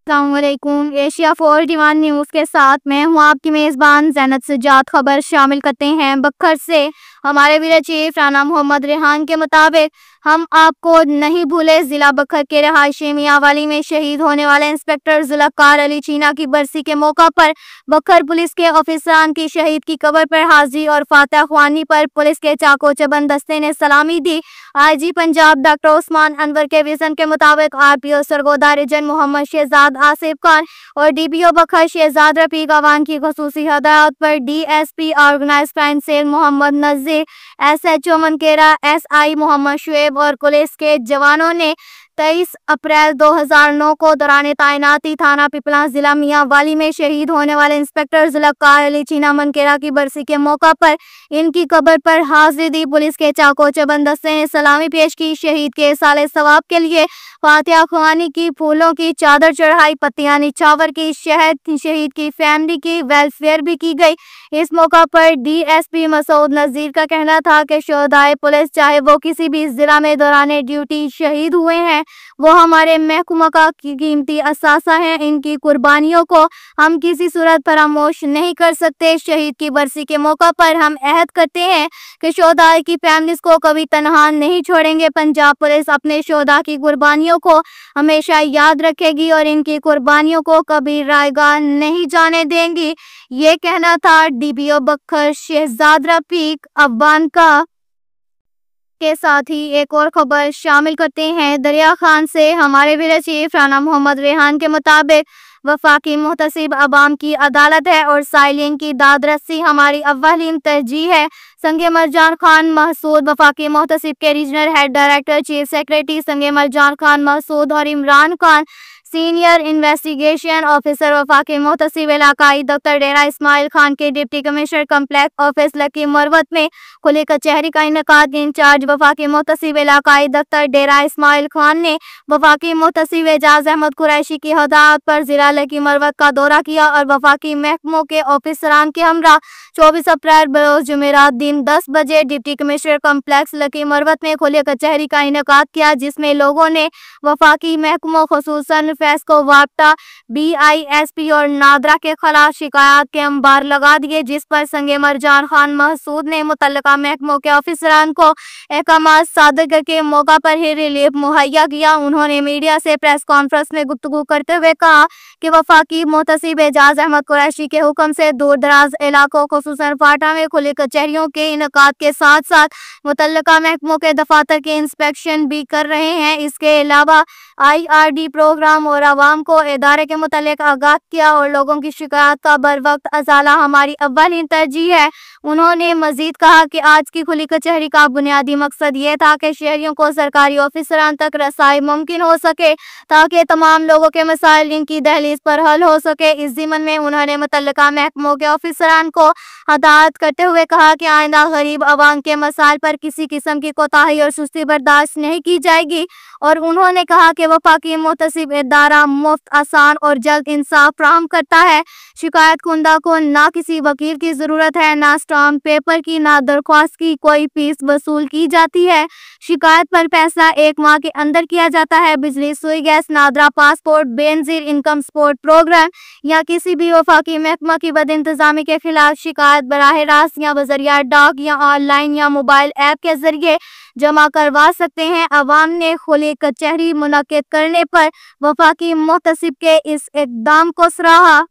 अस्सलाम वालेकुम। Asia 41 news के साथ मैं हूँ आपकी मेज़बान ज़ैनत सज्जाद। खबर शामिल करते हैं बखर से। हमारे ब्यूरो चीफ राना मोहम्मद रेहान के मुताबिक हम आपको नहीं भूले, जिला बखर के रहायशी मियांवाली में शहीद होने वाले इंस्पेक्टर जुल्फ़कार अली चीना की बरसी के मौका पर बखर पुलिस के ऑफिसरान की शहीद की कब्र पर हाजिरी और फातह ख्वानी पर पुलिस के चाको चबंद दस्ते ने सलामी दी। IG पंजाब डॉक्टर उस्मान अनवर के विजन के मुताबिक RPO सरगोदा रीजन मोहम्मद शहजाद आसिफ खान और DPO बखर शहजाद रफीक अवान की खसूसी हदायत पर DSP organised crime cell Mohammad Nazir, SHO Mankera SI Mohammad Shoaib और पुलिस के जवानों ने 23 अप्रैल 2009 को दौरान तैनाती थाना पिपला जिला मियांवाली में शहीद होने वाले इंस्पेक्टर जुल्फ़कार अली चीना मनकेरा की बरसी के मौका पर इनकी कब्र पर हाजिरी दी। पुलिस के चाको चबंद दस्ते ने सलामी पेश की। शहीद के साले सवाब के लिए फातिहा ख्वानी की, फूलों की चादर चढ़ाई, पत्तियां निछावर की, शहद शहीद की फैमिली की वेलफेयर भी की गई। इस मौका पर DSP मसूद नज़ीर का कहना था कि शोहदाए पुलिस चाहे वो किसी भी जिला में दौरान ड्यूटी शहीद हुए हैं, वो हमारे महकमा का कीमती असासा है। इनकी कुर्बानियों को हम किसी सूरत फरामोश नहीं कर सकते। शहीद की बरसी के मौका पर हम अहद करते हैं कि शोहदा की फैमिलीज को कभी तनहा नहीं छोड़ेंगे। पंजाब पुलिस अपने शोहदा की कुर्बानियों को हमेशा याद रखेगी और इनकी कुर्बानियों को कभी रायगा नहीं जाने देंगी। ये कहना था DPO बखर शहजाद रफीक अवान का। के साथ ही एक और खबर शामिल करते हैं दरिया खान से। हमारे ब्यूरो चीफ राना मोहम्मद रेहान के मुताबिक वफाकी मुहतसिब अवाम की अदालत है और साइलिन की दादरसी हमारी अव्वलीन तरजीह है। संगे मरजान खान महसूद वफाकी मुहतसिब के regional head director chief secretary संगे मरजान खान महसूद और Imran Khan senior investigation officer वफाकी मुहतसिब इलाकाई दफ्तर डेरा इस्माइल खान के deputy commissioner complex office lucky Marwat में खुली कचहरी का इनकाद। इंचार्ज वफाकी मुहतसिब इलाकाई दफ्तर डेरा इस्माइल खान ने वफाकी मुहतसिब एजाज अहमद कुरैशी की हदायत पर जिला लकी मरवत का दौरा किया और वफाकी महकमों के ऑफिसरान के हमरा 24 अप्रैल बरोज जुमेरात दिन 10 बजे deputy commissioner complex lucky Marwat में खुली कचहरी का इनकाद किया, जिसमें लोगों ने वफाकी महकमों खुसूसन फेस्को वाप्टा BISP और नादरा के खिलाफ शिकायत के अंबार लगा दिए, जिस पर संगे मरजान खान महसूद ने मुतल्लिका महकमों के ऑफिसरान को अहकामात सादर करके मौका पर ही रिलीफ मुहैया किया। उन्होंने मीडिया से प्रेस कॉन्फ्रेंस में गुफ्तगू करते हुए कहा कि वफाकी मुहतसिब एजाज अहमद कुरैशी के हुक्म से दूर दराज इलाकों खुसूसन फाटा में खुली कचहरियों के इनकाद के साथ साथ मुतल्लिका महकमों के दफातर के इंस्पेक्शन भी कर रहे हैं। इसके अलावा IRD प्रोग्राम और आवाम को इदारे के मुतालिक आगाह किया और लोगों की शिकायत का बर वक्त अजाला हमारी अव्वलीन तरजीह है। उन्होंने मजीद कहा कि आज की खुली कचहरी का बुनियादी मकसद ये था कि शहरियों को सरकारी ऑफिसरान तक रसाई मुमकिन हो सके ताकि तमाम लोगों के मसाइल इनकी दहलीज पर हल हो सके। इस ज़िम्न में उन्होंने मुतल्लिका महकमों के ऑफिसरान को हदायत करते हुए कहा कि आइंदा गरीब अवाम के मसाइल पर किसी किस्म की कोताही और सुस्ती बर्दाश्त नहीं की जाएगी और उन्होंने कहा कि वफाकी मुहतसिब इदारा मुफ्त, आसान और जल्द इंसाफ फराहम करता है। शिकायत कुंदा को ना किसी वकील की जरूरत है, ना स्टाम्प पेपर की, ना दरख्वास्त की कोई फीस वसूल की जाती है। शिकायत पर फैसला 1 माह के अंदर किया जाता है। बिजली, Sui gas, NADRA passport, Benazir income support programme या किसी भी वफाकी महकमा की बद इंतजामी के खिलाफ शिकायत बराह रास्त या बजरिया डाक या ऑनलाइन या मोबाइल ऐप के जरिए जमा करवा सकते हैं। अवाम ने खुली कचहरी मुनक्किद करने पर वफाकी मुहतसिब के इस इक़दाम को सराहा।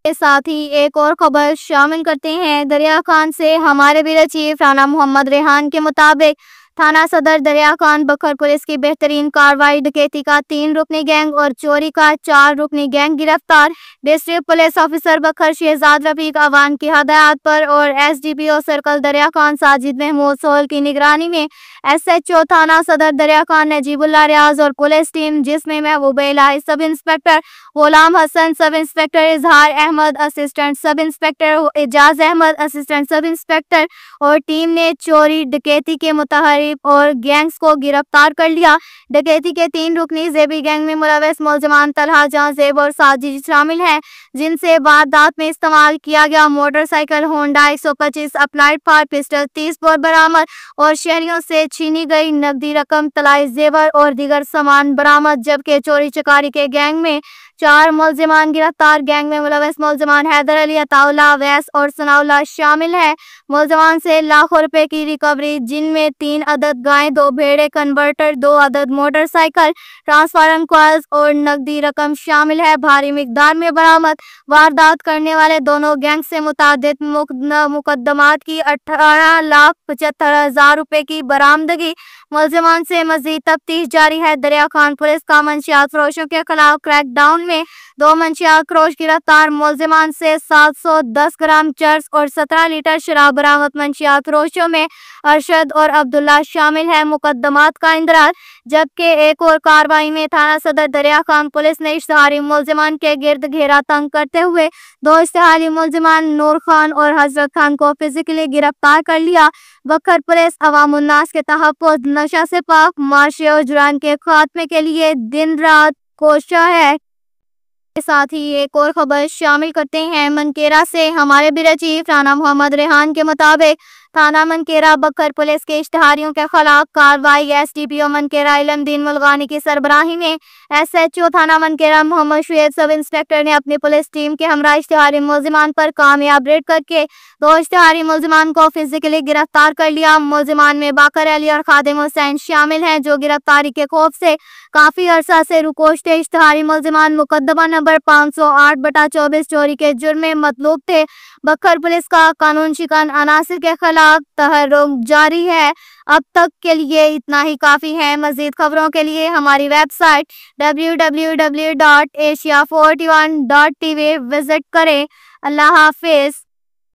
के साथ ही एक और खबर शामिल करते हैं दरिया खान से। हमारे ब्यूरो चीफ राना मोहम्मद रेहान के मुताबिक थाना सदर दरिया खान बखर पुलिस की बेहतरीन कार्रवाई, डकैती का 3 रुकनी गैंग और चोरी का 4 रुकनी गैंग गिरफ्तार। डिस्ट्रिक्ट पुलिस ऑफिसर बखर शहजाद रफीक अवान की हदायत पर और SDPO सर्कल दरिया खान साजिद महमूद सोहल की निगरानी में SHO थाना सदर दरिया खान नजीबुल्लाह रियाज और पुलिस टीम, जिसमें महबूब इलाही सब इंस्पेक्टर, गुलाम Hasan sub inspector, Izhar Ahmed assistant sub inspector, Ejaz Ahmed assistant sub inspector और टीम ने चोरी डकैती के मुतहरिक और गैंग्स को गिरफ्तार कर लिया। डकैती के 3 रुकनी जेबी गैंग में मुलविस मुलजमान तलहा जहां जेब और साजिद शामिल हैं, जिनसे वारदात में इस्तेमाल किया गया motorcycle Honda 125 applied fire pistol 30 bore बरामद और शहरियों से छीनी गई नकदी रकम, तलाई जेवर और दीगर सामान बरामद। जबकि चोरी चकारी के गैंग में 4 मुलजिमान गिरफ्तार। गैंग में मुलविस मुलजिमान हैदर अली, अताउल्लाह, अवैस और सनाउल्लाह शामिल हैं। मुलजिमान से लाखों रुपए की रिकवरी, जिनमें 3 अदद गायें, 2 भेड़ें, कन्वर्टर, 2 अदद मोटरसाइकिल, ट्रांसफार्मर कॉइल्स और नकदी रकम शामिल है। भारी मिकदार में बरामद। वारदात करने वाले दोनों गैंग से मुतादिद मुकदमात की 18,75,000 रुपए की बरामदगी। मुलजिमान से मजीद तफ्तीश जारी है। दरिया खान पुलिस का मंशियात फरोशों के खिलाफ क्रैकडाउन में 2 मंशियात फरोश गिरफ्तार। मुलजिमान से 710 ग्राम चर्स और 17 लीटर शराब बरामद। मंशियात फरोशों में अरशद और अब्दुल्ला शामिल है। मुकदमात का इंदराज। जबकि एक और कार्रवाई में थाना सदर दरिया खान पुलिस ने इश्तिहारी मुलजिमान के गिर्द घेरा तंग करते हुए 2 इश्तिहारी मुलजिमान नूर खान और हजरत खान को फिजिकली गिरफ्तार कर लिया। बखर पुलिस अवामुन्नास के तहफ़्फ़ुज़, नशा से पाक माशरे और जुर्म के खात्मे के लिए दिन रात कोशिश है। के साथ ही एक और खबर शामिल करते हैं मनकेरा से। हमारे ब्यूरो चीफ राना मोहम्मद रेहान के मुताबिक थाना मनकेरा बखर पुलिस के इश्तिहारियों के खिलाफ कार्रवाई। SDPO मनकेरा इलमदीन मुल्गानी की सरबराही में SHO थाना मनकेरा मोहम्मद शुएब सब इंस्पेक्टर ने अपनी पुलिस टीम के हमरा इश्तिहारी मुलजिमान पर कामयाब रेड करके 2 इश्तिहारी मुलजिमान को फिजिकली गिरफ्तार कर लिया। मुलजिमान में बाकर अली और खादिम हुसैन शामिल हैं, जो गिरफ्तारी के खौफ से काफी अरसा से रुकोश थे। इश्तिहारी मुलजिमान मुकदमा नंबर 508/24 चोरी के जुर्म में मतलूब थे। बखर पुलिस का कानून शिकन अनासिर के खिलाफ तहर्रुक जारी है। अब तक के लिए इतना ही काफ़ी है। मज़ीद खबरों के लिए हमारी वेबसाइट www.asia41.tv विजिट करें। अल्लाह हाफिज़।